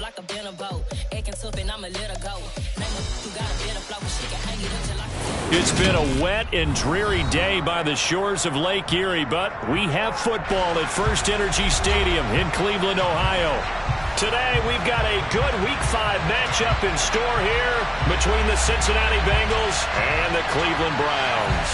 like a bin of boat. Acting tough and I'ma let her go. You got a bit of flow, she can hang it up till I. It's been a wet and dreary day by the shores of Lake Erie, but we have football at First Energy Stadium in Cleveland, Ohio. Today, we've got a good Week 5 matchup in store here between the Cincinnati Bengals and the Cleveland Browns.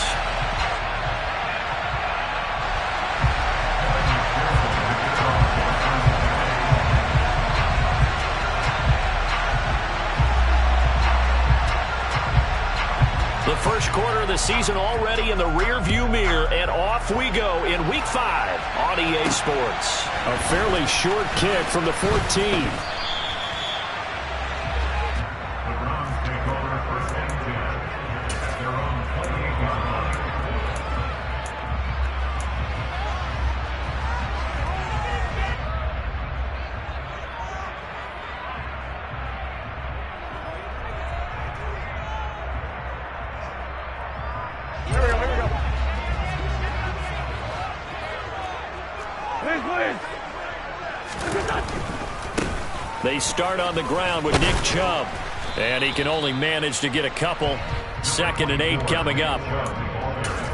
The first quarter of the season already in the rearview mirror, and off we go in Week 5 on EA Sports. A fairly short kick from the 14. They start on the ground with Nick Chubb, and he can only manage to get a couple. 2nd and 8 coming up.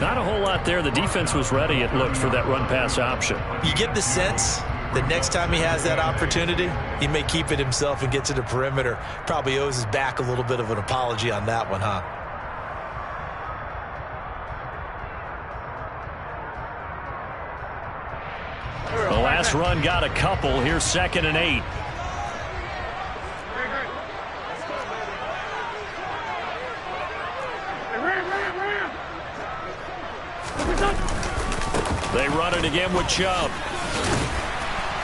Not a whole lot there. The defense was ready, it looked, for that run-pass option. You get the sense that next time he has that opportunity, he may keep it himself and get to the perimeter. Probably owes his back a little bit of an apology on that one, huh? The last run got a couple. Here's 2nd and 8. They run it again with Chubb.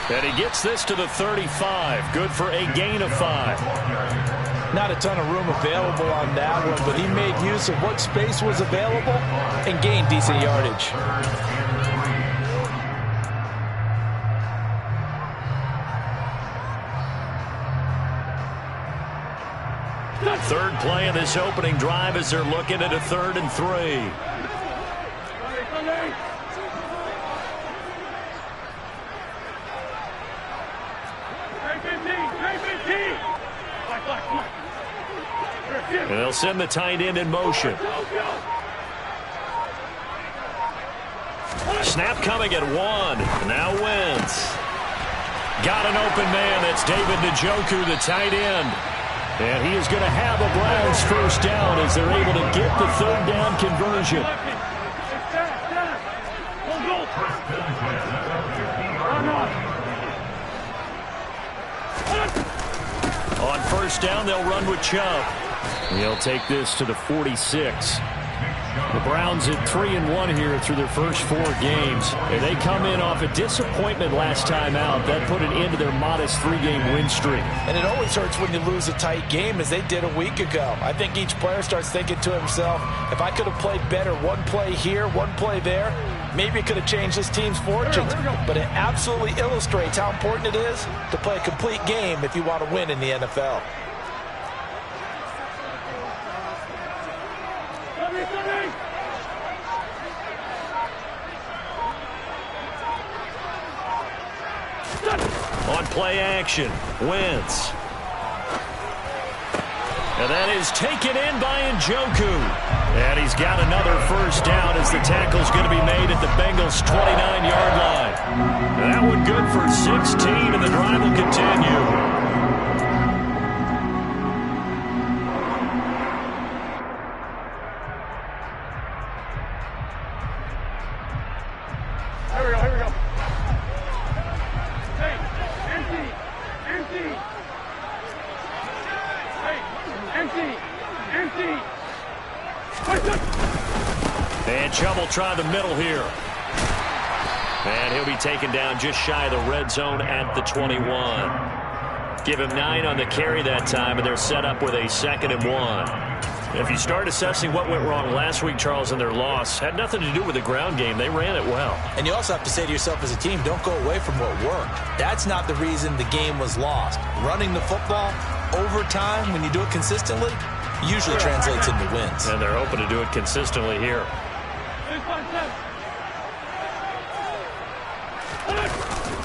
And he gets this to the 35. Good for a gain of 5. Not a ton of room available on that one, but he made use of what space was available and gained decent yardage. Third play of this opening drive as they're looking at a 3rd and 3. And they'll send the tight end in motion. Snap coming at 1. Now Wentz. Got an open man. That's David Njoku, the tight end. And he is going to have a Browns first down as they're able to get the 3rd down conversion. On first down, they'll run with Chubb. He'll take this to the 46. The Browns at 3-1 here through their first 4 games. And they come in off a disappointment last time out. That put an end to their modest 3-game win streak. And it always hurts when you lose a tight game, as they did a week ago. I think each player starts thinking to himself, if I could have played better one play here, one play there, maybe it could have changed this team's fortunes. But it absolutely illustrates how important it is to play a complete game if you want to win in the NFL. On play action, Wentz. And that is taken in by Njoku. And he's got another first down as the tackle's going to be made at the Bengals' 29-yard line. That one good for 16, and the drive will continue. And Chubb will try the middle here. And he'll be taken down just shy of the red zone at the 21. Give him 9 on the carry that time, and they're set up with a 2nd and 1. If you start assessing what went wrong last week, Charles, in their loss, had nothing to do with the ground game. They ran it well. And you also have to say to yourself as a team, don't go away from what worked. That's not the reason the game was lost. Running the football over time, when you do it consistently, usually translates into wins. And they're hoping to do it consistently here.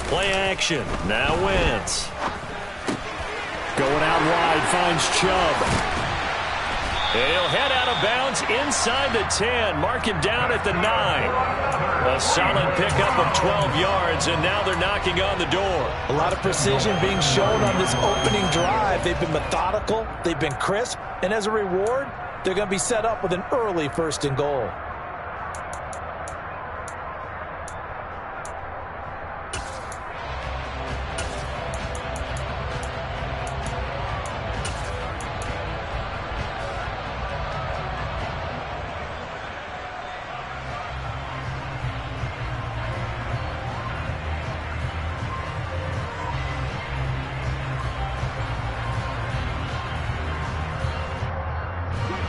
Play action. Now Wentz. Going out wide, finds Chubb. He'll head out of bounds inside the 10. Mark him down at the 9. A solid pickup of 12 yards, and now they're knocking on the door. A lot of precision being shown on this opening drive. They've been methodical, they've been crisp, and as a reward, they're going to be set up with an early 1st and goal.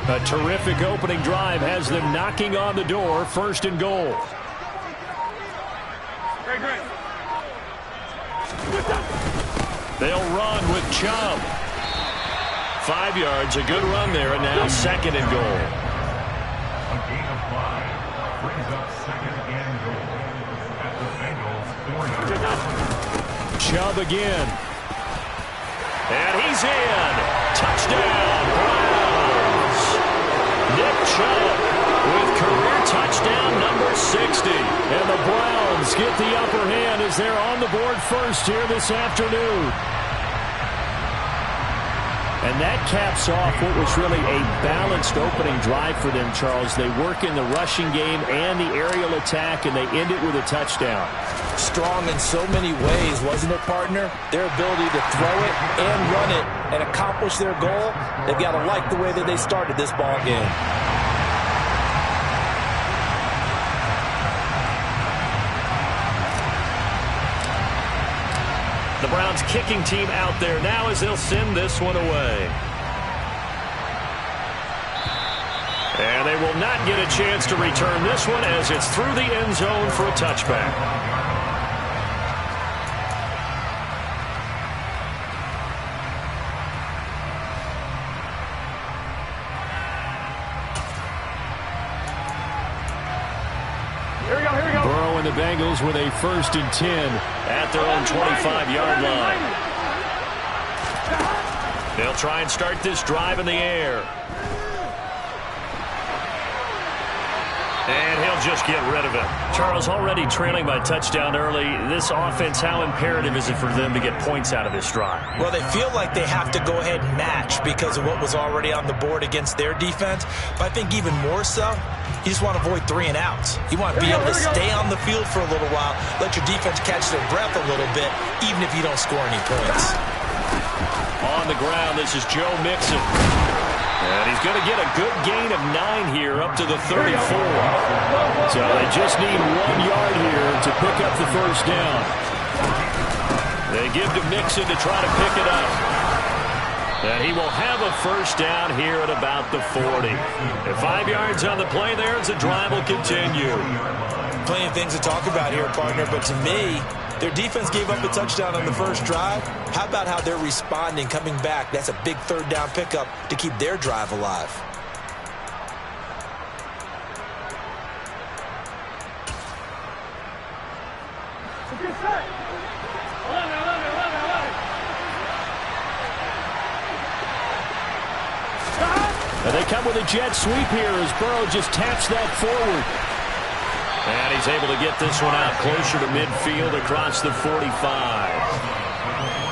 A terrific opening drive has them knocking on the door, 1st and goal. They'll run with Chubb. 5 yards, a good run there, and now 2nd and goal. A gain of 5 brings up 2nd and goal at the Bengals 4 yards. Chubb again. And he's in. Touchdown, Browns. Nick Chubb with career touchdown number 60. And the Browns get the upper hand as they're on the board first here this afternoon. And that caps off what was really a balanced opening drive for them, Charles. They work in the rushing game and the aerial attack, and they end it with a touchdown. Strong in so many ways, wasn't it, partner? Their ability to throw it and run it and accomplish their goal, they've got to like the way that they started this ball game. The Browns kicking team out there now as they'll send this one away. And they will not get a chance to return this one as it's through the end zone for a touchback. Burrow and the Bengals with a 1st and 10 at their own 25-yard line. They'll try and start this drive in the air. And he'll just get rid of it. Charles, already trailing by touchdown early. This offense, how imperative is it for them to get points out of this drive? Well, they feel like they have to go ahead and match because of what was already on the board against their defense. But I think even more so, you just want to avoid 3 and outs. You want to be able to stay on the field for a little while, let your defense catch their breath a little bit, even if you don't score any points. On the ground, this is Joe Mixon. And he's going to get a good gain of 9 here up to the 34. So they just need 1 yard here to pick up the 1st down. They give to Mixon to try to pick it up. And he will have a 1st down here at about the 40. And 5 yards on the play there as the drive will continue. Plenty of things to talk about here, partner, but to me, their defense gave up a touchdown on the 1st drive. How about how they're responding, coming back? That's a big 3rd down pickup to keep their drive alive. And they come with a jet sweep here as Burrow just taps that forward. And he's able to get this one out closer to midfield across the 45.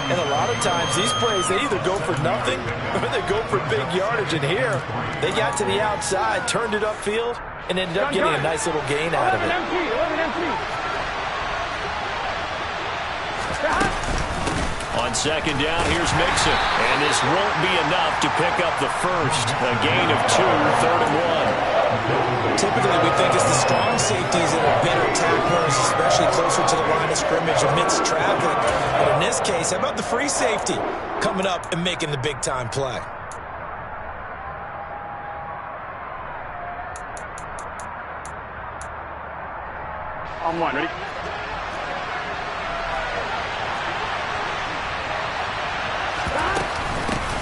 And a lot of times these plays, they either go for nothing or they go for big yardage. And here, they got to the outside, turned it upfield, and ended up getting a nice little gain out of it. On 2nd down, here's Mixon. And this won't be enough to pick up the 1st. A gain of 2, 3rd and 1. Typically, we think it's the strong safeties that are better tacklers, especially closer to the line of scrimmage amidst traffic. But in this case, how about the free safety coming up and making the big-time play? On 1, ready?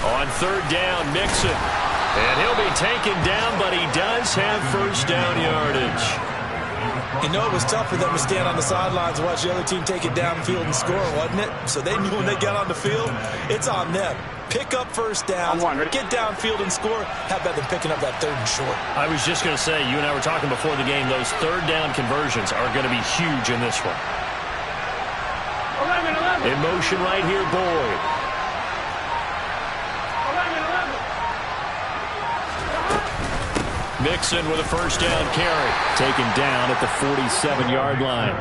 On 3rd down, Mixon. And he'll be taken down, but he does have 1st down yardage. You know, it was tough for them to stand on the sidelines and watch the other team take it downfield and score, wasn't it? So they knew when they got on the field, it's on them. Pick up first downs, get downfield and score. How about them picking up that 3rd and short? I was just going to say, you and I were talking before the game, those 3rd down conversions are going to be huge in this one. 11. In motion right here, Boyd. 11. Mixon with a first down carry. Taken down at the 47-yard line.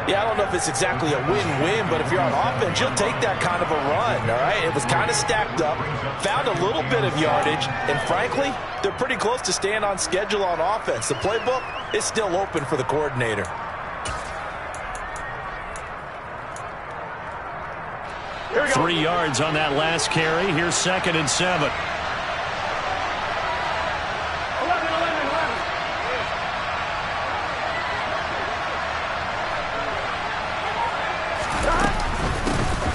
Yeah, I don't know if it's exactly a win-win, but if you're on offense, you'll take that kind of a run, all right? It was kind of stacked up, found a little bit of yardage, and frankly, they're pretty close to staying on schedule on offense. The playbook is still open for the coordinator. Here we go. 3 yards on that last carry. Here's 2nd and 7. 11.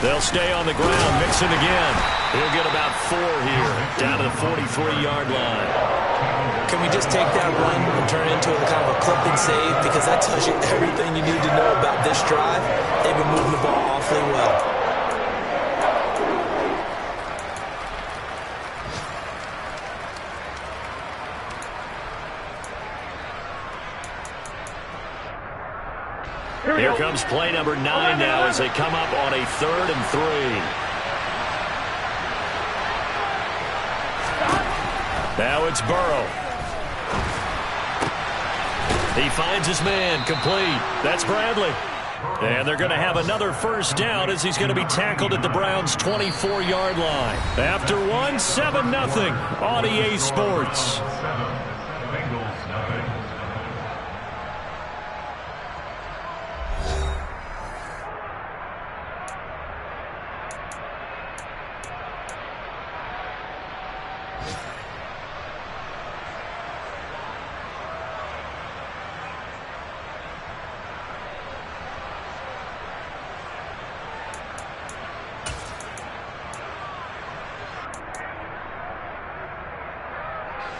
They'll stay on the ground. Mixon again. He'll get about 4 here, down to the 43-yard line. Can we just take that run and turn it into a kind of a clip and save? Because that tells you everything you need to know about this drive. They've been moving the ball awfully well. Here comes play number 9 now as they come up on a 3rd and 3. Now it's Burrow. He finds his man, complete. That's Bradley. And they're going to have another first down as he's going to be tackled at the Browns' 24-yard line. After 7-0 on EA Sports.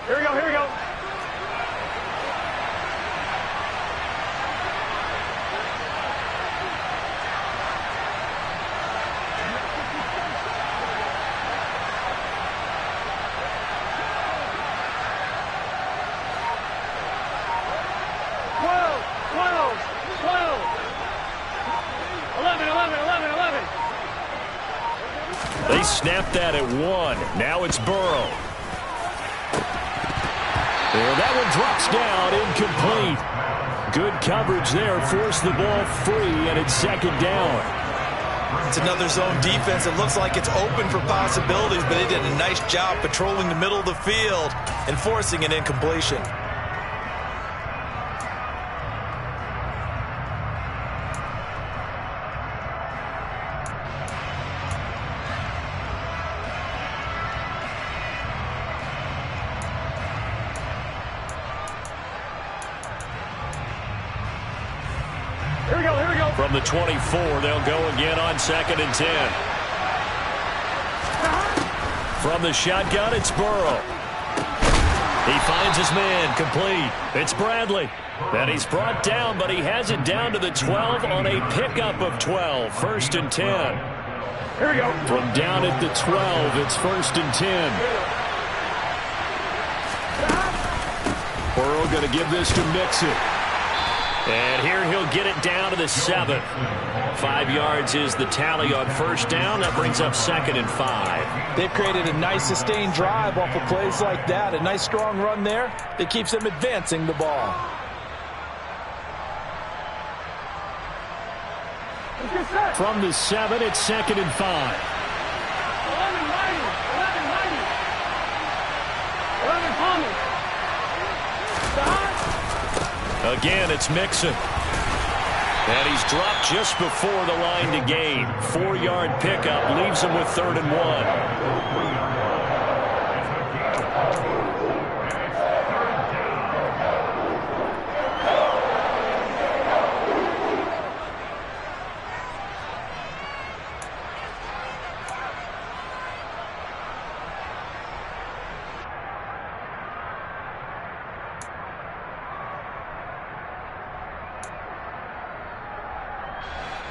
Here we go. They snapped that at 1. Now it's Burrow. And that one drops down, incomplete. Good coverage there, forced the ball free, and it's 2nd down. It's another zone defense. It looks like it's open for possibilities, but they did a nice job patrolling the middle of the field and forcing an incompletion. From the 24, they'll go again on 2nd and 10. From the shotgun, it's Burrow. He finds his man, complete. It's Bradley. And he's brought down, but he has it down to the 12 on a pickup of 12. 1st and 10. Here we go. From down at the 12, it's 1st and 10. Burrow going to give this to Mixon. And here he'll get it down to the 7. 5 yards is the tally on first down. That brings up 2nd and 5. They've created a nice sustained drive off of plays like that. A nice strong run there that keeps them advancing the ball. From the 7, it's 2nd and 5. 11 Palmer. Again, it's Mixon. And he's dropped just before the line to gain. 4-yard pickup leaves him with 3rd and 1.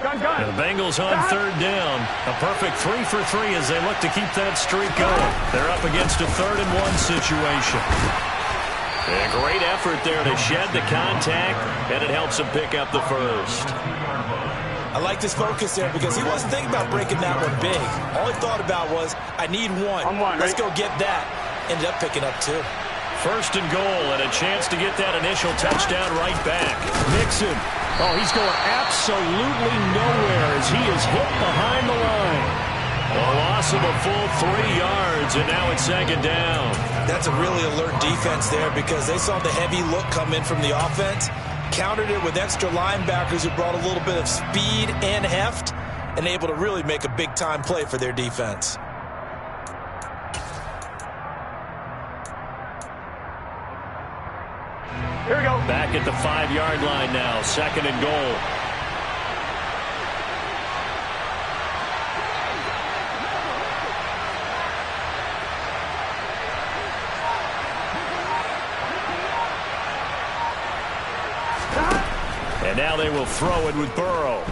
And the Bengals on third down. A perfect 3 for 3 as they look to keep that streak going. They're up against a 3rd-and-1 situation. A great effort there to shed the contact, and it helps him pick up the first. I liked his focus there because he wasn't thinking about breaking that one big. All he thought about was, I need one. Let's go get that. Ended up picking up 2. 1st and goal, and a chance to get that initial touchdown right back. Mixon. Oh, he's going absolutely nowhere as he is hit behind the line. A loss of a full 3 yards, and now it's 2nd down. That's a really alert defense there because they saw the heavy look come in from the offense, countered it with extra linebackers who brought a little bit of speed and heft, and able to really make a big-time play for their defense. Here we go. Back at the 5-yard line now, 2nd and goal. And now they will throw it with Burrow.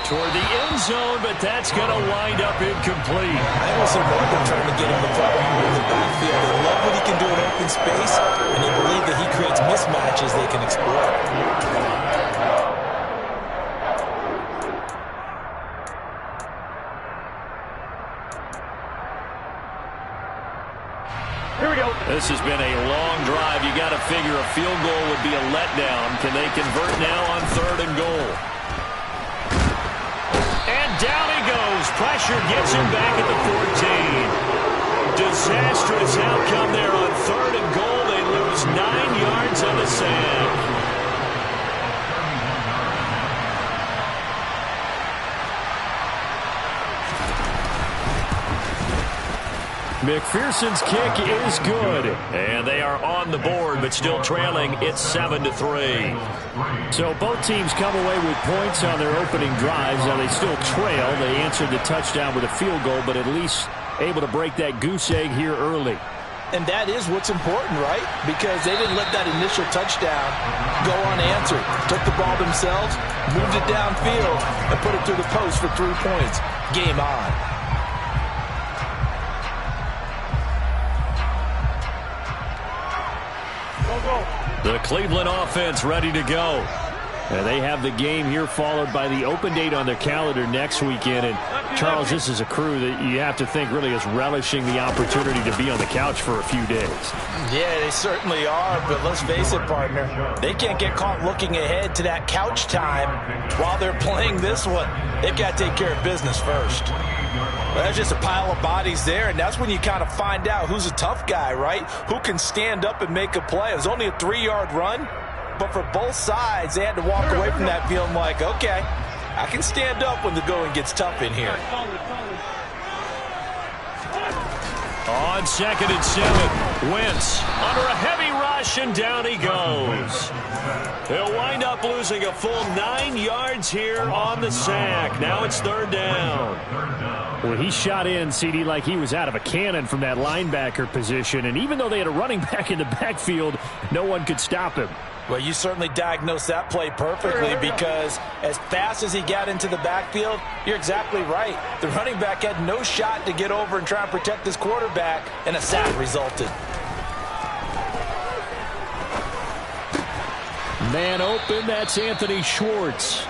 Toward the end zone, but that's going to wind up incomplete. I also know they're trying to get him the ball in the backfield. They love what he can do in open space, and they believe that he creates mismatches they can exploit. Here we go. This has been a long drive. You got to figure a field goal would be a letdown. Can they convert now on 3rd and goal? And down he goes. Pressure gets him back at the 14. Disastrous outcome there on 3rd and goal. They lose 9 yards on the sack. McPherson's kick is good. And they are on the board, but still trailing. It's 7-3. So both teams come away with points on their opening drives. Now they still trail. They answered the touchdown with a field goal, but at least able to break that goose egg here early. And that is what's important, right? Because they didn't let that initial touchdown go unanswered. Took the ball themselves, moved it downfield, and put it through the post for 3 points. Game on. The Cleveland offense ready to go. And they have the game here followed by the open date on their calendar next weekend. And, Charles, this is a crew that you have to think really is relishing the opportunity to be on the couch for a few days. Yeah, they certainly are, but let's face it, partner. They can't get caught looking ahead to that couch time while they're playing this one. They've got to take care of business first. Well, there's just a pile of bodies there, and that's when you kind of find out who's a tough guy, right? Who can stand up and make a play. It was only a 3-yard run, but for both sides, they had to walk away from that feeling like, okay, I can stand up when the going gets tough in here. On 2nd and 7, Wentz under a heavy rush, and down he goes. He'll wind up losing a full 9 yards here on the sack. Now it's 3rd down. Well, he shot in, CD, like he was out of a cannon from that linebacker position. And even though they had a running back in the backfield, no one could stop him. Well, you certainly diagnosed that play perfectly because as fast as he got into the backfield, you're exactly right. The running back had no shot to get over and try and protect his quarterback, and a sack resulted. Man open, that's Anthony Schwartz.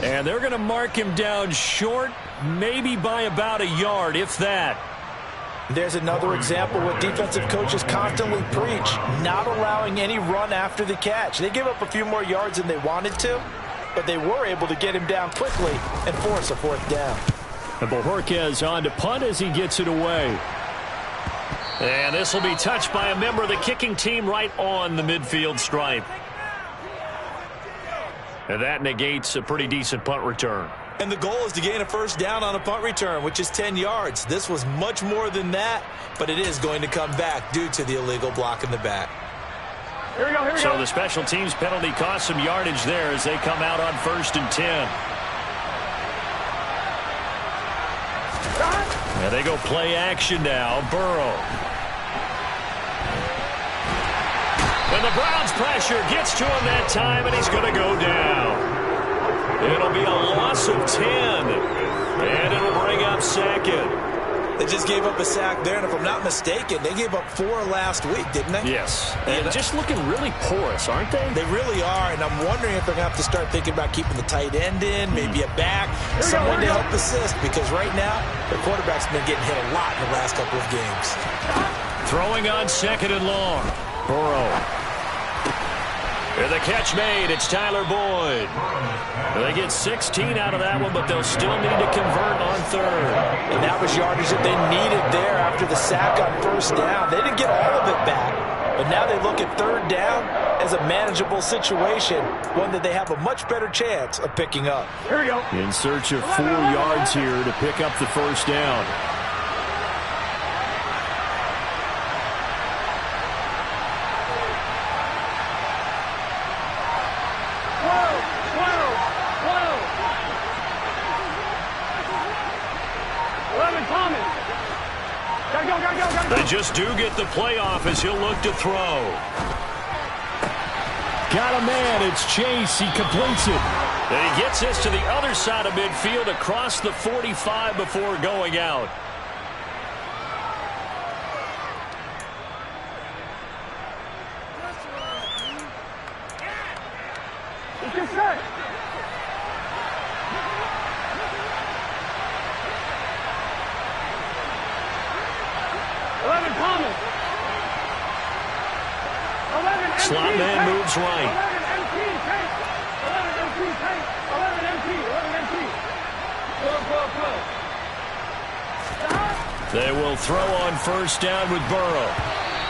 And they're going to mark him down short, maybe by about a yard, if that. There's another example what defensive coaches constantly preach, not allowing any run after the catch. They gave up a few more yards than they wanted to, but they were able to get him down quickly and force a 4th down. And Bojorquez on to punt as he gets it away. And this will be touched by a member of the kicking team right on the midfield stripe. And that negates a pretty decent punt return. And the goal is to gain a 1st down on a punt return, which is 10 yards. This was much more than that, but it is going to come back due to the illegal block in the back. Here we go, here we go. So the special teams penalty cost some yardage there as they come out on 1st and 10. And they go play action now. Burrow. And the Browns pressure gets to him that time, and he's going to go down. It'll be a loss of 10. And it'll bring up second. They just gave up a sack there, and if I'm not mistaken, they gave up 4 last week, didn't they? Yes. And just looking really porous, aren't they? They really are, and I'm wondering if they're going to have to start thinking about keeping the tight end in, maybe a back, someone to help assist, because right now, the quarterback's been getting hit a lot in the last couple of games. Throwing on second and long. Burrow. And the catch made. It's Tyler Boyd. They get 16 out of that one, but they'll still need to convert on third. And that was yardage that they needed there after the sack on first down. They didn't get all of it back, but now they look at third down as a manageable situation, one that they have a much better chance of picking up. Here we go. In search of 4 yards here to pick up the first down. They just do get the playoff as he'll look to throw. Got a man. It's Chase. He completes it. And he gets this to the other side of midfield across the 45 before going out. It's just set. Slot man moves right. 11 They will throw on first down with Burrow.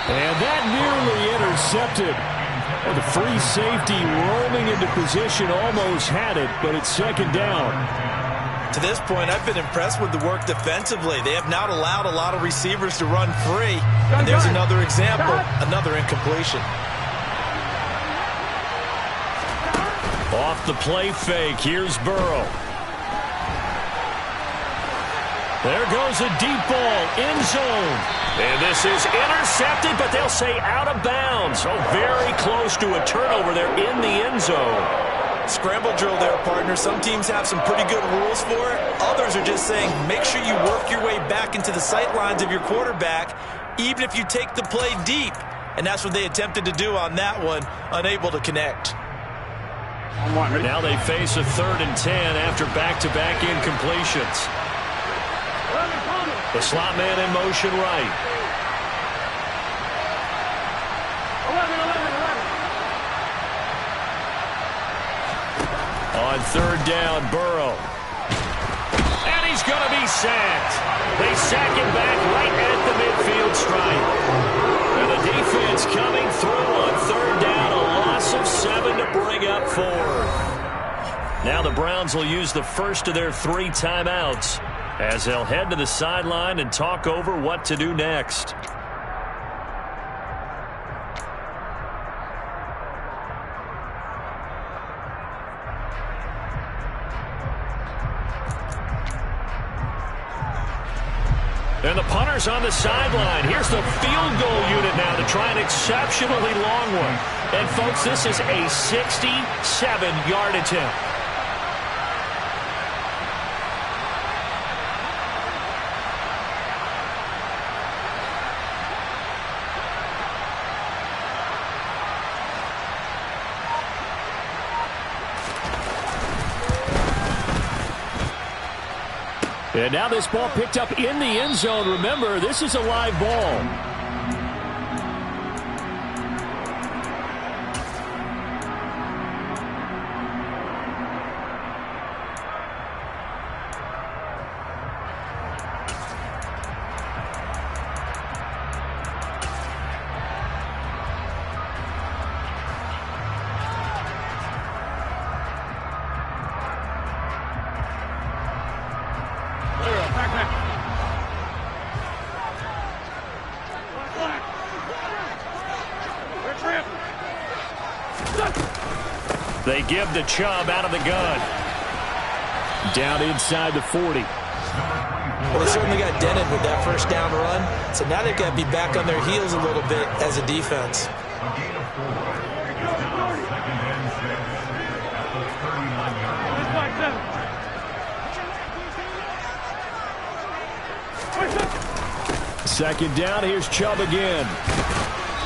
And that nearly intercepted. Well, the free safety roaming into position almost had it, but it's second down. To this point, I've been impressed with the work defensively. They have not allowed a lot of receivers to run free. And there's another example, another incompletion. Off the play fake, here's Burrow. There goes a deep ball, end zone. And this is intercepted, but they'll say out of bounds. Oh, very close to a turnover there in the end zone. Scramble drill there, partner. Some teams have some pretty good rules for it. Others are just saying make sure you work your way back into the sight lines of your quarterback, even if you take the play deep. And that's what they attempted to do on that one, unable to connect. Now they face a 3rd and 10 after back-to-back incompletions. The slot man in motion right. 11. On 3rd down, Burrow. And he's going to be sacked. They sack him back right at the midfield stripe. And the defense coming through on 3rd down, a loss of 7 to bring up 4th. Now the Browns will use the first of their 3 timeouts as they'll head to the sideline and talk over what to do next. And the punter's on the sideline. Here's the field goal unit now to try an exceptionally long one. And, folks, this is a 67-yard attempt. And now this ball picked up in the end zone. Remember, this is a live ball. They give the Chubb out of the gun. Down inside the 40. Well, they certainly got dented with that first down run. So now they've got to be back on their heels a little bit as a defense. Second down, here's Chubb again.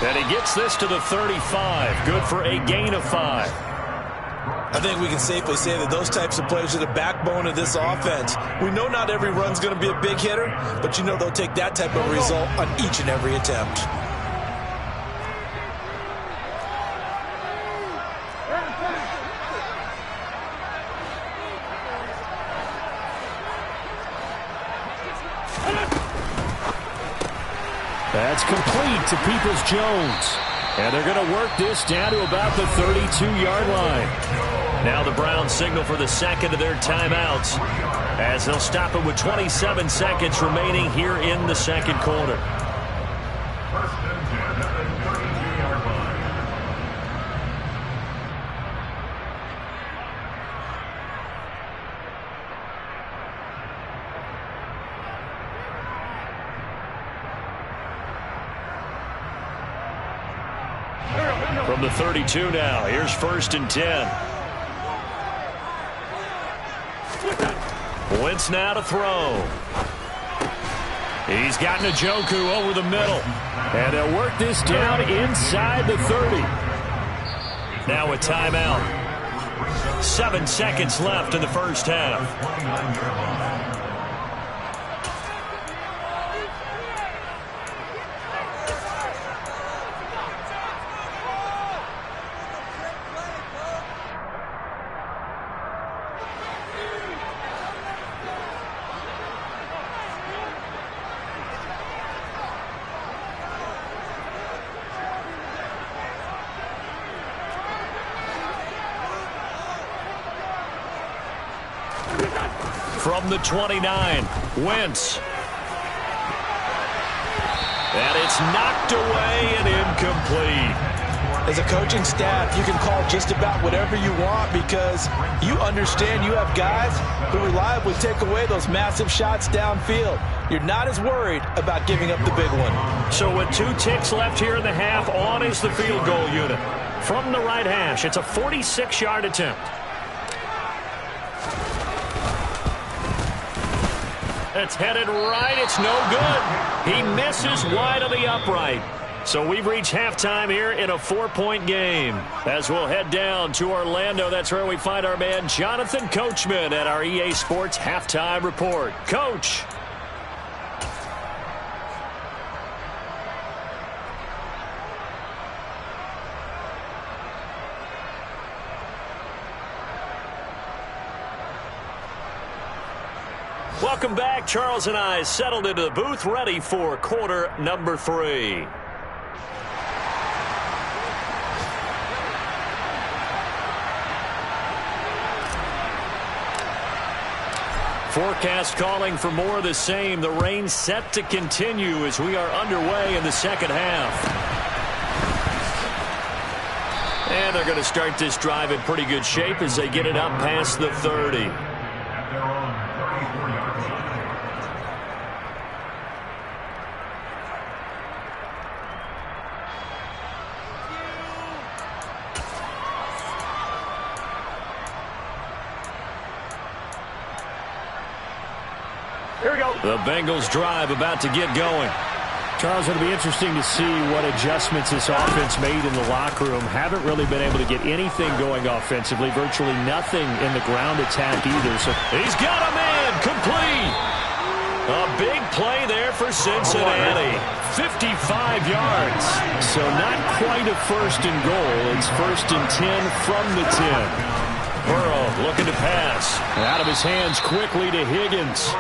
And he gets this to the 35. Good for a gain of 5. I think we can safely say that those types of plays are the backbone of this offense. We know not every run's going to be a big hitter, but you know they'll take that type of result on each and every attempt. That's complete to Peoples-Jones. And they're going to work this down to about the 32-yard line. Now the Browns signal for the second of their timeouts as they'll stop it with 27 seconds remaining here in the second quarter. First and 10 at the 32-yard line. From the 32 now, here's first and 10. Wentz now to throw. He's got Njoku over the middle. And they'll work this down inside the 30. Now a timeout. 7 seconds left in the first half. From the 29, Wentz. And it's knocked away and incomplete. As a coaching staff, you can call just about whatever you want because you understand you have guys who reliably take away those massive shots downfield. You're not as worried about giving up the big one. So with 2 ticks left here in the half, on is the field goal unit. From the right hash, it's a 46-yard attempt. It's headed right. It's no good. He misses wide of the upright. So we've reached halftime here in a 4-point game. As we'll head down to Orlando, that's where we find our man Jonathan Coachman at our EA Sports Halftime Report. Coach. Welcome back. Charles and I settled into the booth, ready for quarter number 3. Forecast calling for more of the same. The rain set to continue as we are underway in the second half. And they're going to start this drive in pretty good shape as they get it up past the 30. Here we go. The Bengals drive about to get going. Charles, it'll be interesting to see what adjustments this offense made in the locker room. Haven't really been able to get anything going offensively. Virtually nothing in the ground attack either. So he's got a man complete. A big play there for Cincinnati. 55 yards. So not quite a first and goal. It's first and 10 from the 10. Burrow looking to pass. Out of his hands quickly to Higgins.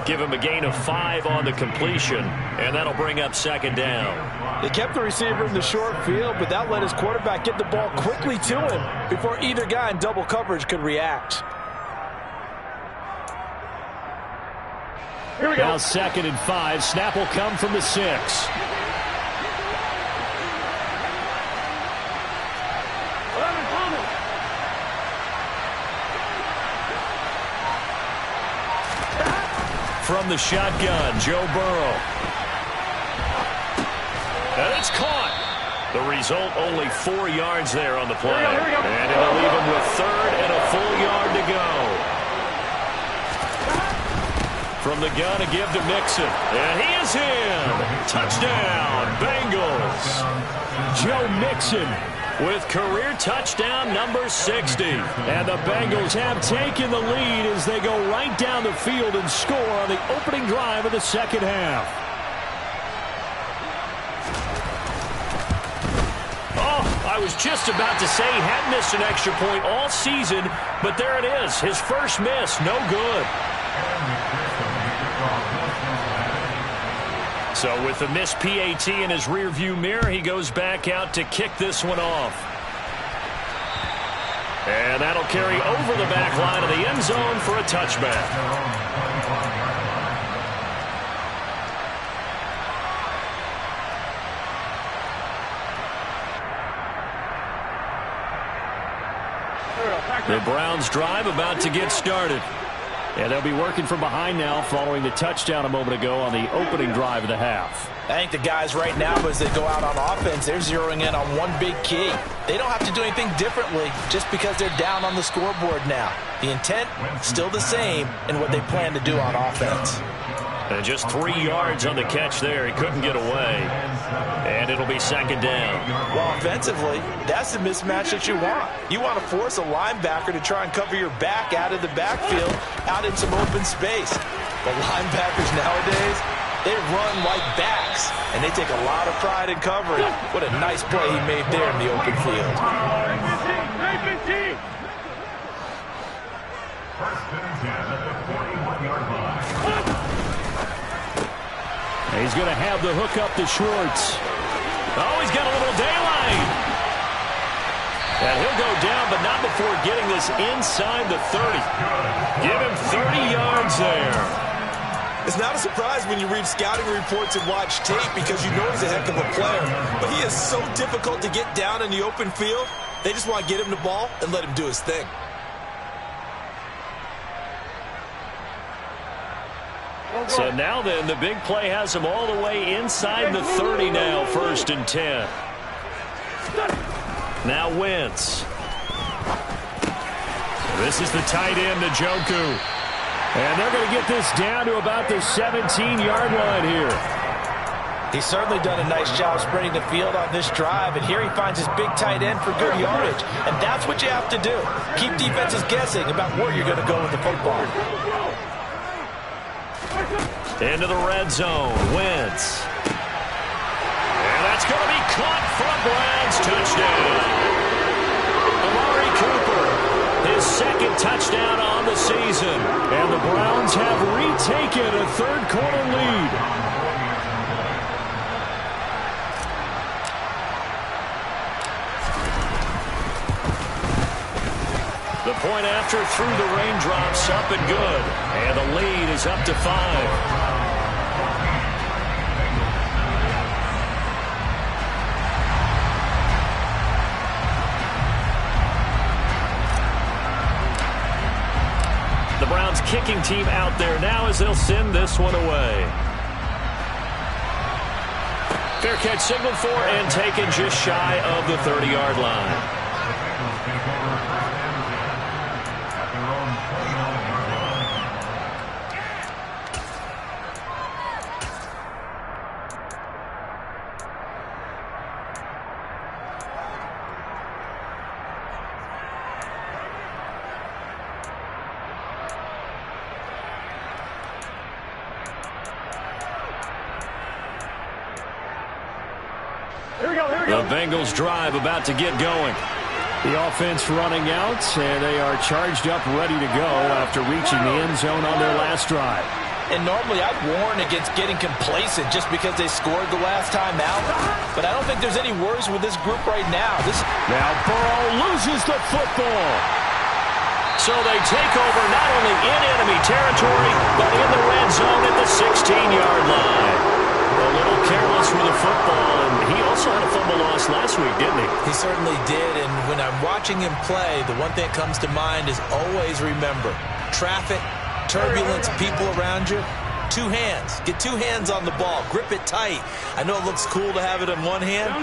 Give him a gain of 5 on the completion, and that'll bring up second down. They kept the receiver in the short field, but that let his quarterback get the ball quickly to him before either guy in double coverage could react. Here we go. Now second and 5. Snap will come from the 6. From the shotgun, Joe Burrow. And it's caught. The result, only 4 yards there on the play. Here we go. And it'll leave him with 3rd and a full yard to go. From the gun, a give to Mixon. And he is in. Touchdown, Bengals. Joe Mixon with career touchdown number 60. And the Bengals have taken the lead as they go right down the field and score on the opening drive of the second half. Oh, I was just about to say he had missed an extra point all season, but there it is. His first miss, no good. So with the missed PAT in his rearview mirror, he goes back out to kick this one off. And that'll carry over the back line of the end zone for a touchback. The Browns drive about to get started. And they'll be working from behind now following the touchdown a moment ago on the opening drive of the half. I think the guys right now, as they go out on offense, they're zeroing in on one big key. They don't have to do anything differently just because they're down on the scoreboard now. The intent, still the same in what they plan to do on offense. And just 3 yards on the catch there. He couldn't get away. And it'll be second down. Well, offensively, that's the mismatch that you want. You want to force a linebacker to try and cover your back out of the backfield, out in some open space. The linebackers nowadays, they run like backs, and they take a lot of pride in covering. What a nice play he made there in the open field. First and 10 at the 41-yard line. He's going to have the hook up to Schwartz. Oh, he's got a little daylight. And he'll go down, but not before getting this inside the 30. Give him 30 yards there. It's not a surprise when you read scouting reports and watch tape because you know he's a heck of a player. But he is so difficult to get down in the open field. They just want to get him the ball and let him do his thing. So now then, the big play has him all the way inside the 30 now, first and 10. Now Wentz. This is the tight end, Njoku. And they're going to get this down to about the 17-yard line here. He's certainly done a nice job spreading the field on this drive, and here he finds his big tight end for good yardage. And that's what you have to do. Keep defenses guessing about where you're going to go with the football. Into the red zone, Wentz. And that's going to be caught for a Browns touchdown. Amari Cooper, his second touchdown on the season. And the Browns have retaken a third-quarter lead. The point after through the raindrops, up and good. And the lead is up to 5. The Browns kicking team out there now as they'll send this one away. Fair catch signaled for and taken just shy of the 30-yard line. The Bengals drive about to get going. The offense running out, and they are charged up, ready to go after reaching the end zone on their last drive. And normally I'd warn against getting complacent just because they scored the last time out. But I don't think there's any worries with this group right now. Now Burrow loses the football. So they take over not only in enemy territory, but in the red zone at the 16-yard line. A little careless with the football, and he also had a fumble loss last week, didn't he? He certainly did, and when I'm watching him play, the one thing that comes to mind is always remember, traffic, turbulence, people around you, two hands. Get two hands on the ball. Grip it tight. I know it looks cool to have it in one hand.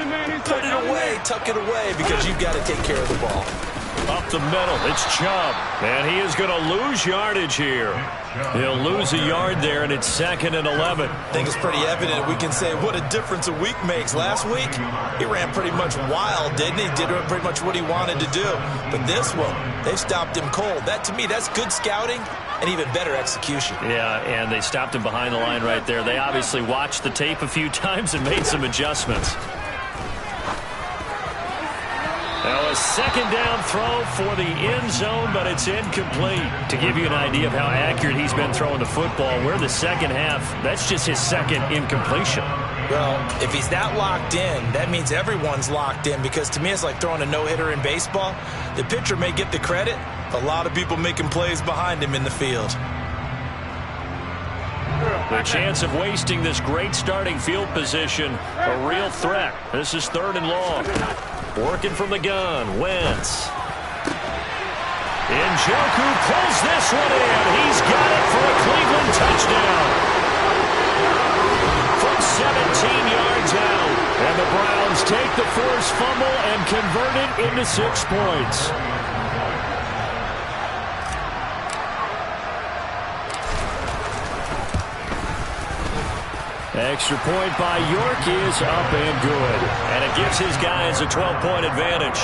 Put it away, tuck it away, because you've got to take care of the ball. Up the middle, it's Chubb. And he is going to lose yardage here. He'll lose a yard there, and it's 2nd and 11. I think it's pretty evident we can say what a difference a week makes. Last week, he ran pretty much wild, didn't he? Did pretty much what he wanted to do. But this one, they stopped him cold. That, to me, that's good scouting and even better execution. Yeah, and they stopped him behind the line right there. They obviously watched the tape a few times and made some adjustments. Now a 2nd down throw for the end zone, but it's incomplete. To give you an idea of how accurate he's been throwing the football, we're the second half. That's just his 2nd incompletion. Well, if he's that locked in, that means everyone's locked in, because to me it's like throwing a no-hitter in baseball. The pitcher may get the credit, a lot of people making plays behind him in the field. The chance of wasting this great starting field position, a real threat. This is 3rd and long. Working from the gun, Wentz. Njoku pulls this one in. He's got it for a Cleveland touchdown. From 17 yards out. And the Browns take the forced fumble and convert it into 6 points. Extra point by York is up and good. And it gives his guys a 12-point advantage.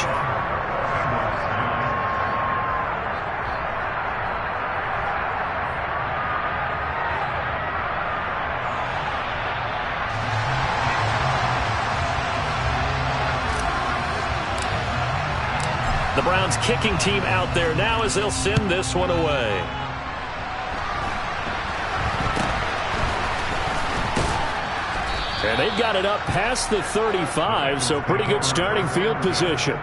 The Browns kicking team out there now as they'll send this one away. And they've got it up past the 35, so pretty good starting field position.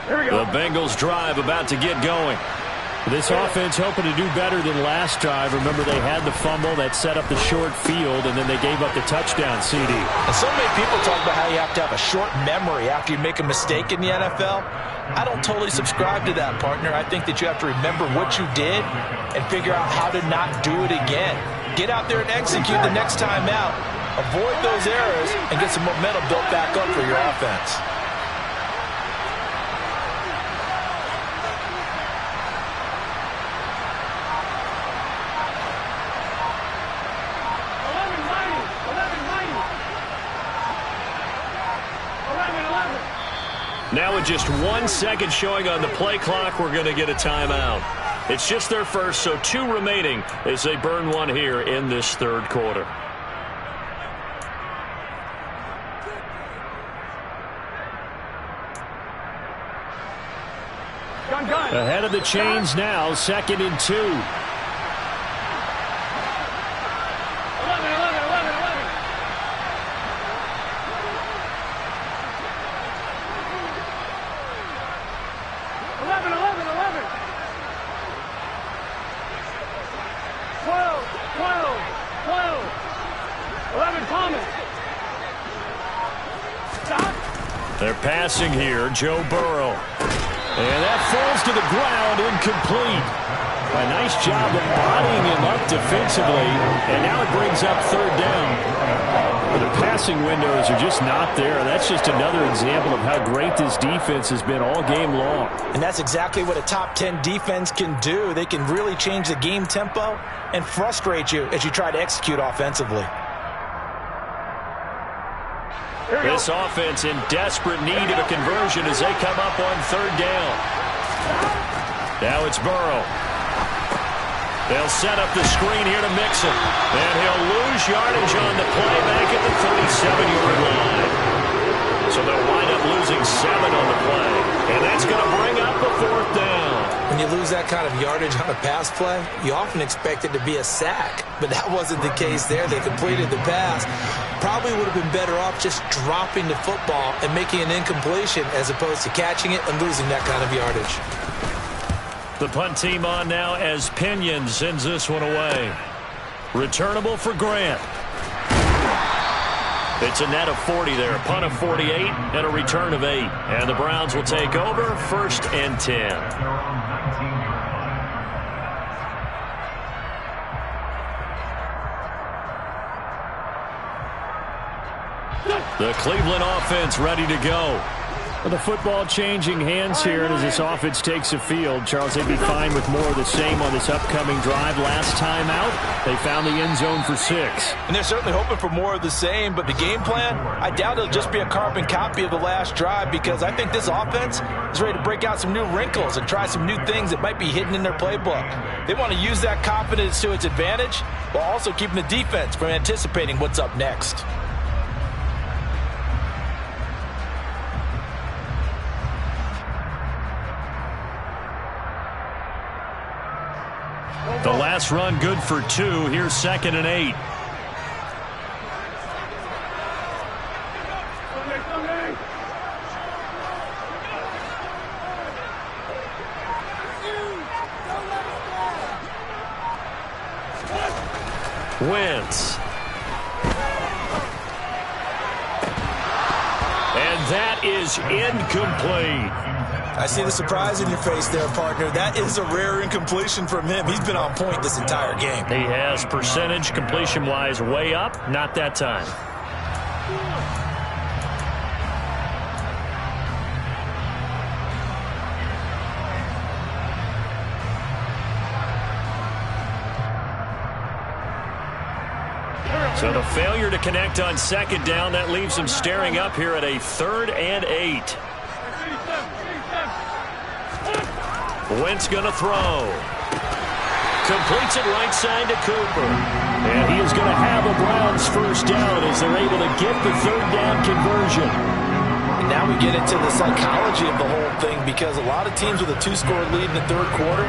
The Bengals drive about to get going. This offense hoping to do better than last drive. Remember, they had the fumble that set up the short field, and then they gave up the touchdown CD. And so many people talk about how you have to have a short memory after you make a mistake in the NFL. I don't totally subscribe to that, partner. I think that you have to remember what you did and figure out how to not do it again. Get out there and execute the next time out. Avoid those errors and get some momentum built back up for your offense. Now with just 1 second showing on the play clock, we're going to get a timeout. It's just their first, so 2 remaining as they burn one here in this 3rd quarter. Ahead of the chains now, 2nd and 2. They're passing here, Joe Burrow. And that falls to the ground, incomplete. A nice job of bodying him up defensively, and now it brings up 3rd down. The passing windows are just not there. That's just another example of how great this defense has been all game long. And that's exactly what a top 10 defense can do. They can really change the game tempo and frustrate you as you try to execute offensively. This offense in desperate need of a conversion as they come up on 3rd down. Now it's Burrow. They'll set up the screen here to Mixon. And he'll lose yardage on the play back at the 37-yard line. So they'll wind up losing 7 on the play. And that's going to bring up a 4th down. When you lose that kind of yardage on a pass play, you often expect it to be a sack. But that wasn't the case there. They completed the pass. Probably would have been better off just dropping the football and making an incompletion as opposed to catching it and losing that kind of yardage. The punt team on now as Pinion sends this one away. Returnable for Grant. It's a net of 40 there, a punt of 48, and a return of 8. And the Browns will take over, 1st and 10. The Cleveland offense ready to go. Well, the football changing hands here, and as this offense takes the field, Charles, they'd be fine with more of the same on this upcoming drive. Last time out, they found the end zone for 6. And they're certainly hoping for more of the same, but the game plan, I doubt it'll just be a carbon copy of the last drive, because I think this offense is ready to break out some new wrinkles and try some new things that might be hidden in their playbook. They want to use that confidence to its advantage while also keeping the defense from anticipating what's up next. The last run good for 2. Here's 2nd and 8. Wentz. And that is incomplete. I see the surprise in your face there, partner. That is a rare incompletion from him. He's been on point this entire game. He has percentage completion-wise way up. Not that time. So the failure to connect on 2nd down, that leaves him staring up here at a 3rd and 8. Wentz going to throw. Completes it right side to Cooper. And he is going to have a Browns 1st down as they're able to get the 3rd down conversion. And now we get into the psychology of the whole thing, because a lot of teams with a 2-score lead in the 3rd quarter,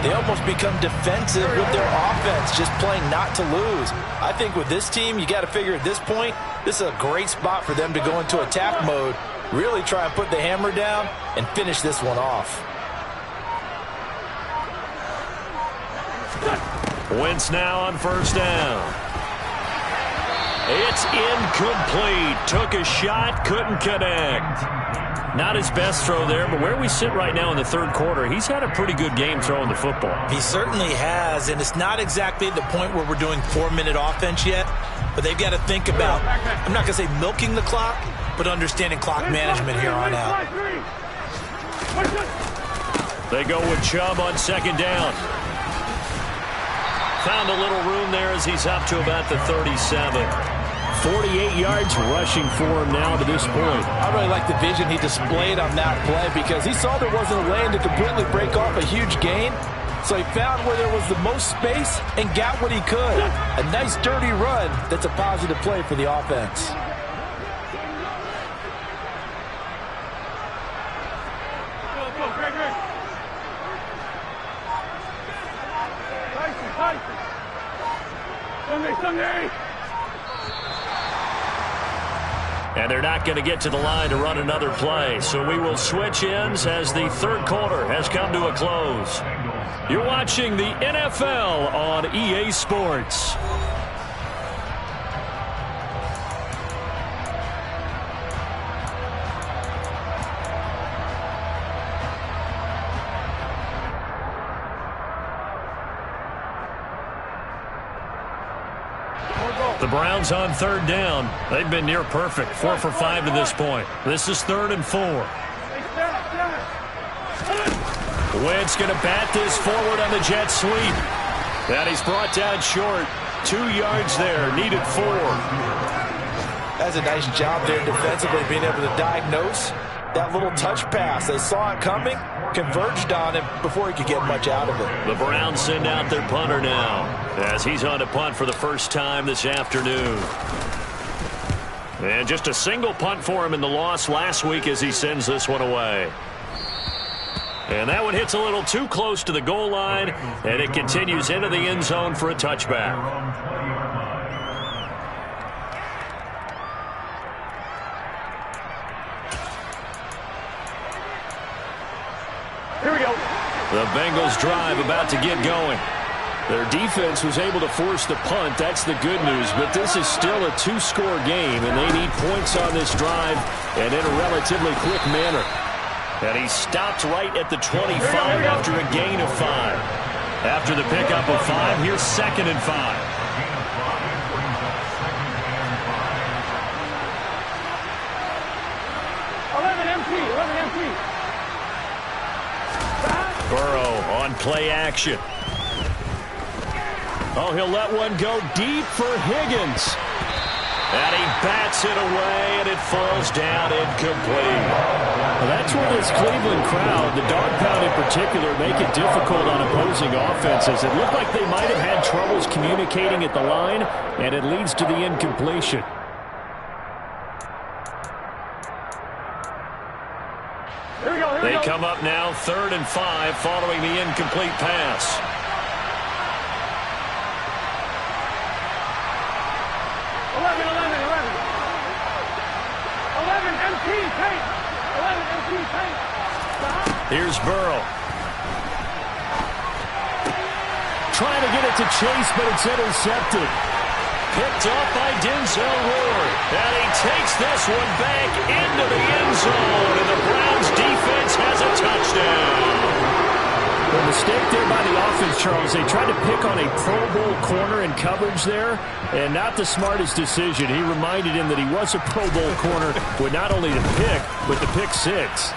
they almost become defensive with their offense, just playing not to lose. I think with this team, you got to figure at this point, this is a great spot for them to go into attack mode, really try and put the hammer down and finish this one off. Wentz now on 1st down. It's incomplete. Took a shot, couldn't connect. Not his best throw there, but where we sit right now in the 3rd quarter, he's had a pretty good game throwing the football. He certainly has, and it's not exactly the point where we're doing 4-minute offense yet, but they've got to think about, I'm not going to say milking the clock, but understanding clock management here on out. They go with Chubb on 2nd down. Found a little room there as he's up to about the 37. 48 yards rushing for him now to this point. I really like the vision he displayed on that play, because he saw there wasn't a lane to completely break off a huge gain. So he found where there was the most space and got what he could. A nice dirty run that's a positive play for the offense. And they're not going to get to the line to run another play. So we will switch ends as the 3rd quarter has come to a close. You're watching the NFL on EA Sports. The Browns on 3rd down. They've been near perfect. 4 for 5 to this point. This is 3rd and 4. Wentz going to bat this forward on the jet sweep. And he's brought down short. 2 yards there. Needed 4. That's a nice job there defensively, being able to diagnose that little touch pass. They saw it coming, converged on him before he could get much out of it. The Browns send out their punter now as he's on to punt for the first time this afternoon. And just a single punt for him in the loss last week as he sends this one away. And that one hits a little too close to the goal line, and it continues into the end zone for a touchback. Here we go. The Bengals drive about to get going. Their defense was able to force the punt. That's the good news. But this is still a two-score game, and they need points on this drive and in a relatively quick manner. And he stopped right at the 25 after a gain of 5. After the pickup of 5, here's 2nd and 5. Burrow on play action. Oh, he'll let one go deep for Higgins. And he bats it away, and it falls down incomplete. Well, that's where this Cleveland crowd, the dog pound in particular, make it difficult on opposing offenses. It looked like they might have had troubles communicating at the line, and it leads to the incompletion. They come up now 3rd and 5 following the incomplete pass. Here's Burrow. Trying to get it to Chase, but it's intercepted. Picked off by Denzel Ward. And he takes this one back into the end zone. And the Browns defense has a touchdown. The mistake there by the offense, Charles. They tried to pick on a Pro Bowl corner in coverage there, and not the smartest decision. He reminded him that he was a Pro Bowl corner with not only the pick, but the pick 6.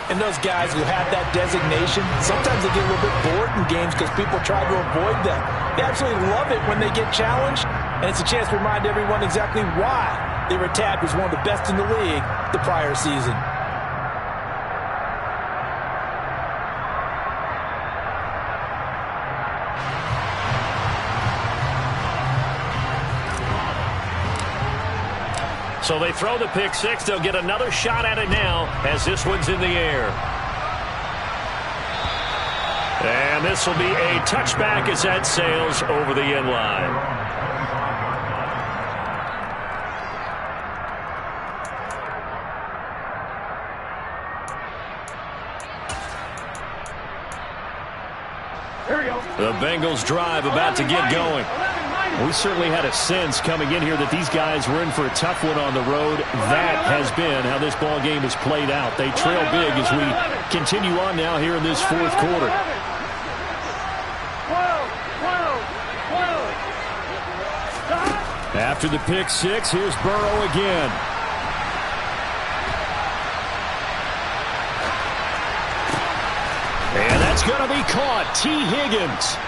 And those guys who have that designation, sometimes they get a little bit bored in games because people try to avoid them. They absolutely love it when they get challenged, and it's a chance to remind everyone exactly why they were tagged as one of the best in the league the prior season. So they throw the pick 6. They'll get another shot at it now as this one's in the air. And this will be a touchback as that sails over the end line. The Bengals drive about to get going. We certainly had a sense coming in here that these guys were in for a tough one on the road. That has been how this ball game has played out. They trail big as we continue on now here in this 4th quarter. After the pick 6, here's Burrow again. And that's going to be caught. T. Higgins.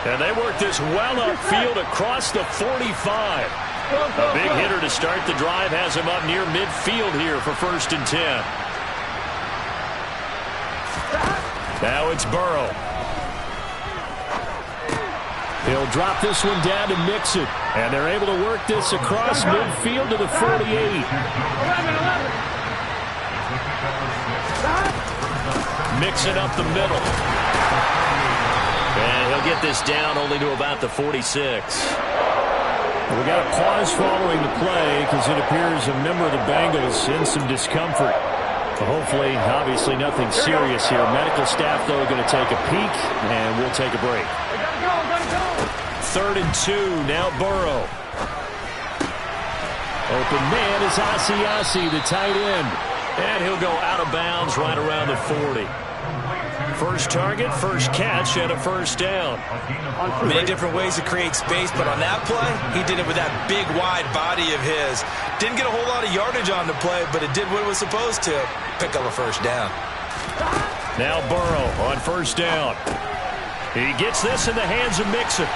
And they work this well upfield across the 45. A big hitter to start the drive has him up near midfield here for 1st and 10. Now it's Burrow. He'll drop this one down to Mixon. And they're able to work this across midfield to the 48. Mixon up the middle. And he'll get this down only to about the 46. We got a pause following the play because it appears a member of the Bengals in some discomfort. Hopefully, obviously nothing serious here. Medical staff, though, going to take a peek, and we'll take a break. 3rd and 2, now Burrow. Open man is Asiasi, the tight end. And he'll go out of bounds right around the 40. First target, first catch, and a 1st down. Many different ways to create space, but on that play, he did it with that big, wide body of his. Didn't get a whole lot of yardage on the play, but it did what it was supposed to. Pick up a 1st down. Now Burrow on 1st down. He gets this in the hands of Mixon.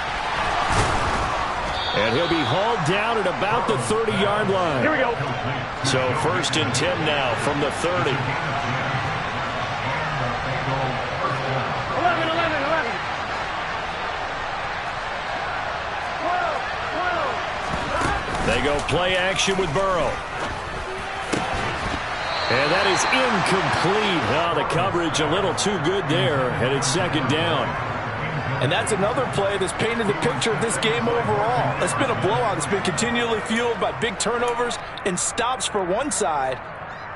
And he'll be hauled down at about the 30-yard line. Here we go. So 1st and 10 now from the 30. 11. They go play action with Burrow. And that is incomplete. Oh, the coverage a little too good there, and it's 2nd down. And that's another play that's painted the picture of this game overall. It's been a blowout. It's been continually fueled by big turnovers and stops for one side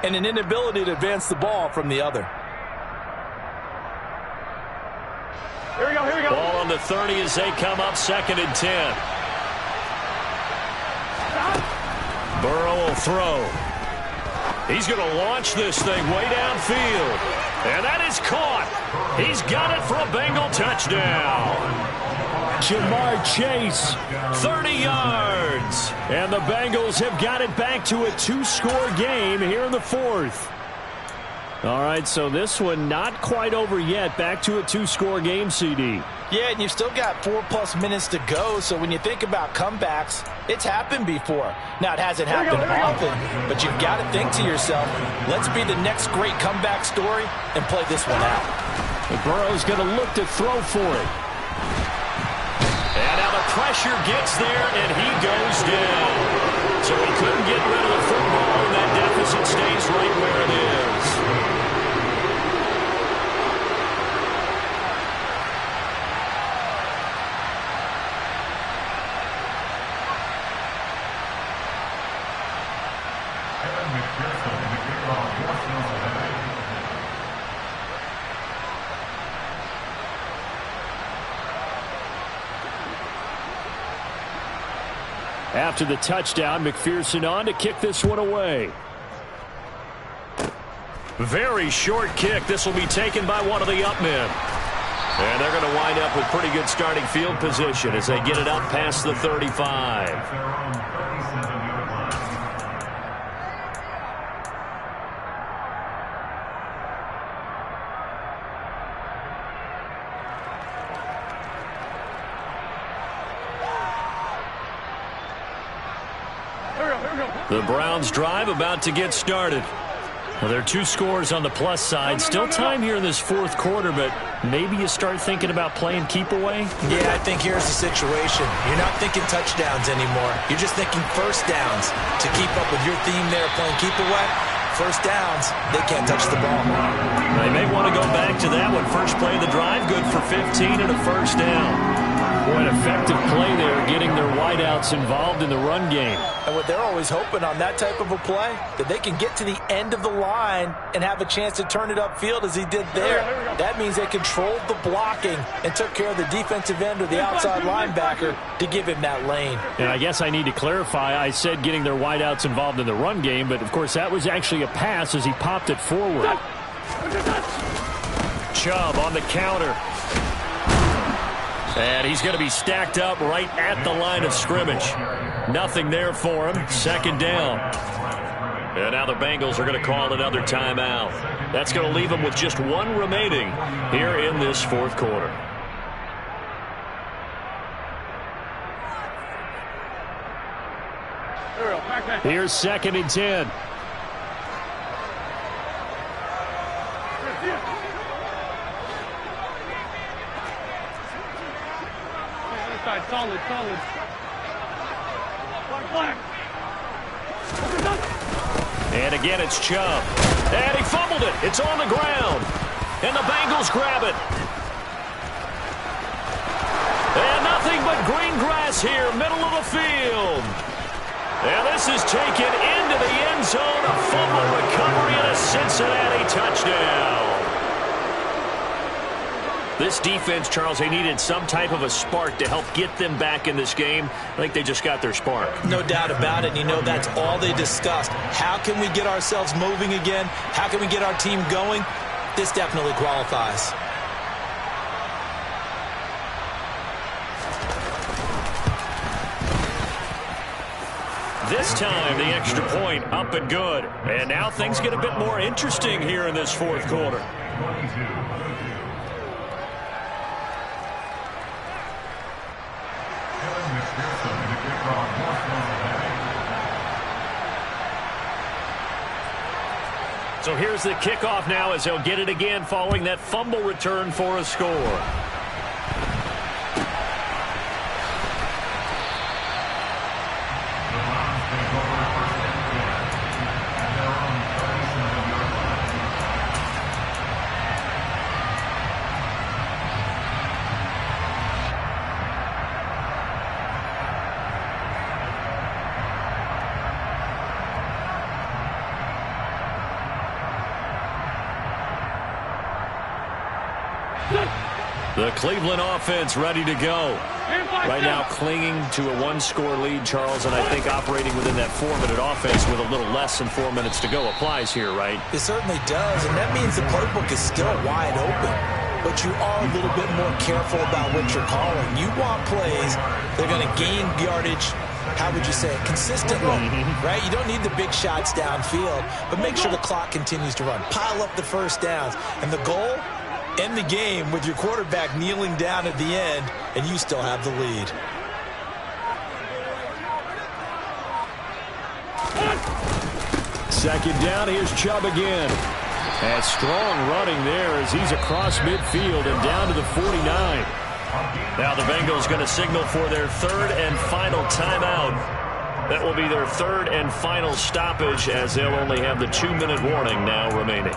and an inability to advance the ball from the other. Here we go. Ball on the the 30 as they come up 2nd and 10. Burrow will throw. He's going to launch this thing way downfield. And that is caught. He's got it for a Bengal touchdown. Jamar Chase, 30 yards. and the Bengals have got it back to a 2-score game here in the 4th. All right, so this one not quite over yet. Back to a 2-score game, CD. Yeah, and you've still got 4+ minutes to go, so when you think about comebacks, it's happened before. Now, it hasn't happened often, but you've got to think to yourself, let's be the next great comeback story and play this one out. Burrow's going to look to throw for it. And now the pressure gets there, and he goes down. So he couldn't get rid of the football, and that deficit stays right where it is. After the touchdown, McPherson on to kick this one away. Very short kick. This will be taken by one of the up men. And they're going to wind up with pretty good starting field position as they get it up past the 35. The Browns drive about to get started. Well, there are 2 scores on the plus side. Still time here in this 4th quarter, but maybe you start thinking about playing keep away? Yeah, I think here's the situation. You're not thinking touchdowns anymore. You're just thinking first downs. To keep up with your theme there, playing keep away, first downs, they can't touch the ball. They may want to go back to that one. First play of the drive, good for 15 and a first down. Boy, an effective play there, getting their wideouts involved in the run game. And what they're always hoping on that type of a play, that they can get to the end of the line and have a chance to turn it upfield as he did there. That means they controlled the blocking and took care of the defensive end or the outside linebacker to give him that lane. And I guess I need to clarify, I said getting their wideouts involved in the run game, but of course that was actually a pass as he popped it forward. Chubb on the counter. And he's going to be stacked up right at the line of scrimmage. Nothing there for him. 2nd down. And now the Bengals are going to call another timeout. That's going to leave them with just 1 remaining here in this 4th quarter. Here's 2nd and 10. Solid. Black. And again, it's Chubb. And he fumbled it. It's on the ground. And the Bengals grab it. And nothing but green grass here, middle of the field. And this is taken into the end zone. A fumble recovery and a Cincinnati touchdown. This defense, Charles, they needed some type of a spark to help get them back in this game. I think they just got their spark. No doubt about it. You know, that's all they discussed. How can we get ourselves moving again? How can we get our team going? This definitely qualifies. This time, the extra point up and good. And now things get a bit more interesting here in this 4th quarter. So here's the kickoff now as they'll get it again following that fumble return for a score. The Cleveland offense ready to go. Right now clinging to a one-score lead, Charles, and I think operating within that 4-minute offense with a little less than 4 minutes to go applies here, right? It certainly does, and that means the playbook is still wide open. But you are a little bit more careful about what you're calling. You want plays that are going to gain yardage, how would you say it, consistently, right? You don't need the big shots downfield, but make sure the clock continues to run. Pile up the first downs. And the goal, end the game with your quarterback kneeling down at the end, and you still have the lead. Second down, here's Chubb again. And strong running there as he's across midfield and down to the 49. Now the Bengals going to signal for their third and final timeout. That will be their third and final stoppage as they'll only have the 2-minute warning now remaining.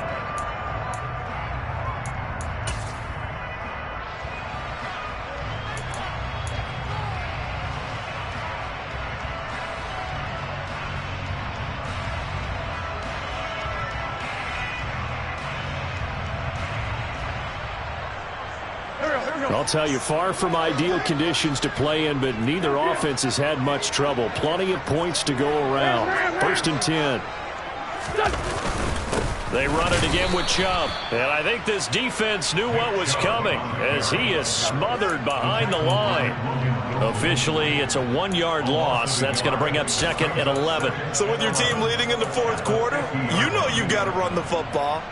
I'll tell you, far from ideal conditions to play in, but neither offense has had much trouble. Plenty of points to go around. 1st and 10. They run it again with Chubb. And I think this defense knew what was coming as he is smothered behind the line. Officially, it's a 1-yard loss. That's going to bring up 2nd and 11. So with your team leading in the 4th quarter, you know you've got to run the football.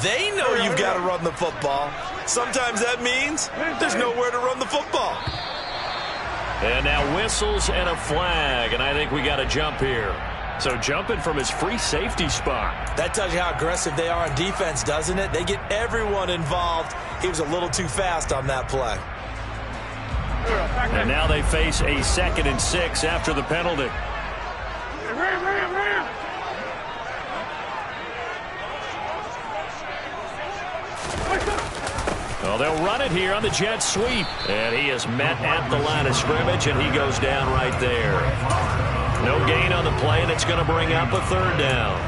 They know you've got to run the football. Sometimes that means there's nowhere to run the football. And now whistles and a flag, and I think we got a jump here. So jumping from his free safety spot. That tells you how aggressive they are on defense, doesn't it? They get everyone involved. He was a little too fast on that play. And now they face a 2nd and 6 after the penalty. Well, they'll run it here on the jet sweep. And he is met at the line of scrimmage, and he goes down right there. No gain on the play, and it's going to bring up a 3rd down.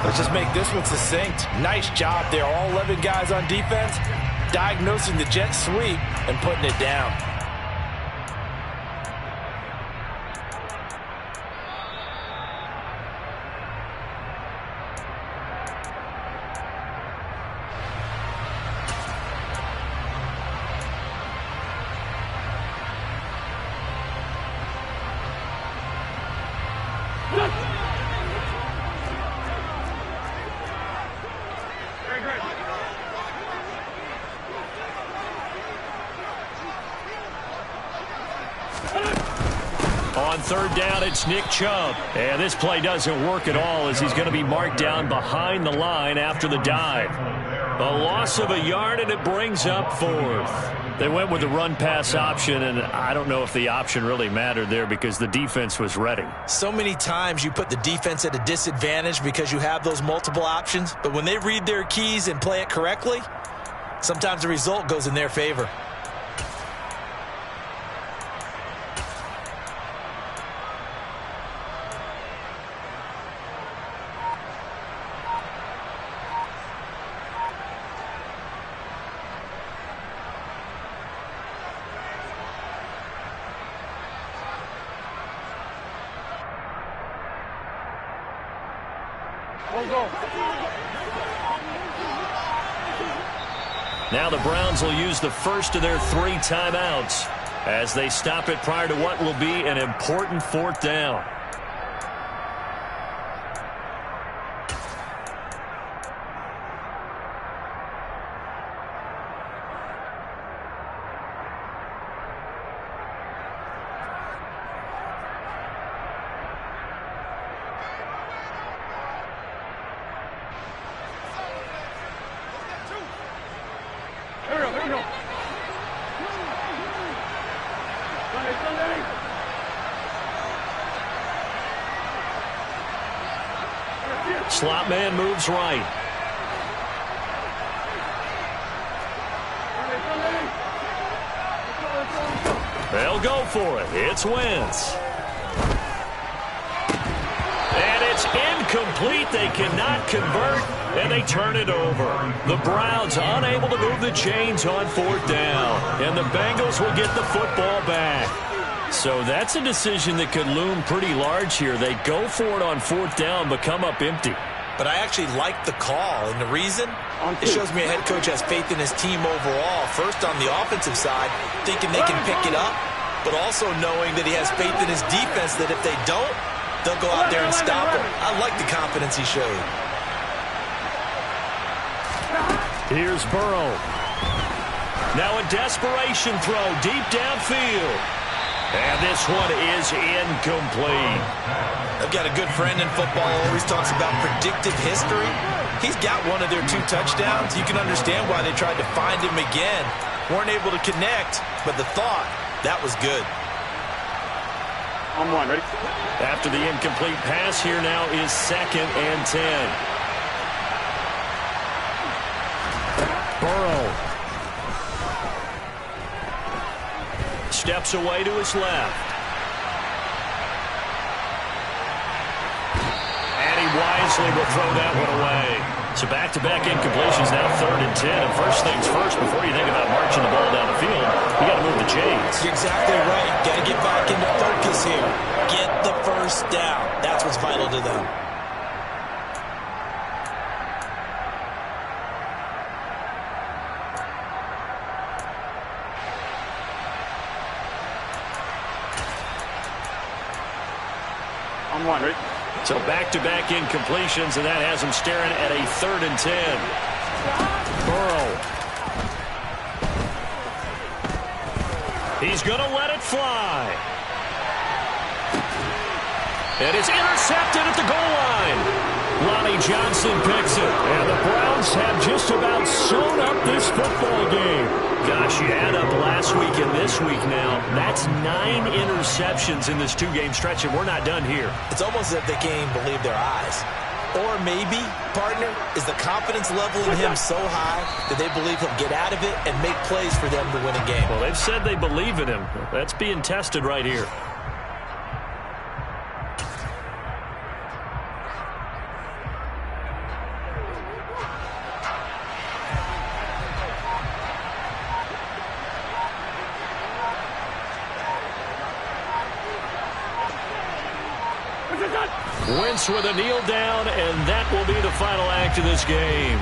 Let's just make this one succinct. Nice job there. All 11 guys on defense diagnosing the jet sweep and putting it down. On 3rd down, it's Nick Chubb. And this play doesn't work at all as he's going to be marked down behind the line after the dive. A loss of a yard, and it brings up 4th. They went with the run-pass option, and I don't know if the option really mattered there because the defense was ready. So many times you put the defense at a disadvantage because you have those multiple options, but when they read their keys and play it correctly, sometimes the result goes in their favor. Now the Browns will use the first of their 3 timeouts as they stop it prior to what will be an important 4th down. Slot man moves right. They'll go for it. It's Wentz. And it's incomplete. incomplete. They cannot convert, and they turn it over. The Browns unable to move the chains on 4th down, and the Bengals will get the football back. So that's a decision that could loom pretty large here. They go for it on 4th down, but come up empty. But I actually like the call, and the reason? It shows me a head coach has faith in his team overall. First on the offensive side, thinking they can pick it up, but also knowing that he has faith in his defense that if they don't, they'll go out there and stop him. I like the confidence he showed. Here's Burrow. Now a desperation throw deep downfield. And this one is incomplete. I've got a good friend in football who always talks about predictive history. He's got one of their 2 touchdowns. You can understand why they tried to find him again. Weren't able to connect, but the thought, that was good. On 1, ready? After the incomplete pass, here now is 2nd and 10. Burrow. Steps away to his left. And he wisely will throw that one away. So back-to-back incompletions, now 3rd and 10. And first things first, before you think about marching the ball down the field, you got to move the chains. You're exactly right. Got to get back into focus here. Get the first down. That's what's vital to them. On 1, ready? So back-to-back incompletions, and that has him staring at a 3rd and 10. Burrow. He's going to let it fly. And it's intercepted at the goal line. Lonnie Johnson picks it. And the Browns have just about sewn up this football game. Gosh, you add up last week and this week now. That's 9 interceptions in this 2-game stretch, and we're not done here. It's almost as if they can't even believe their eyes. Or maybe, partner, is the confidence level in him so high that they believe he'll get out of it and make plays for them to win a game. Well, they've said they believe in him. That's being tested right here. Wentz with a kneel down, and that will be the final act of this game.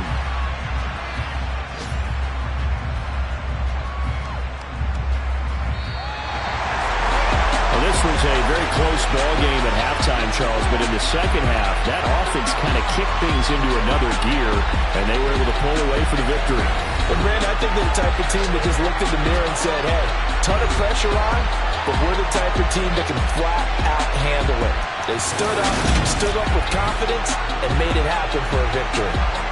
Well, this was a very close ball game at halftime, Charles, but in the second half, that offense kind of kicked things into another gear, and they were able to pull away for the victory. But, Brand, I think they're the type of team that just looked in the mirror and said, hey, ton of pressure on, but we're the type of team that can flat out handle it. They stood up with confidence, and made it happen for a victory.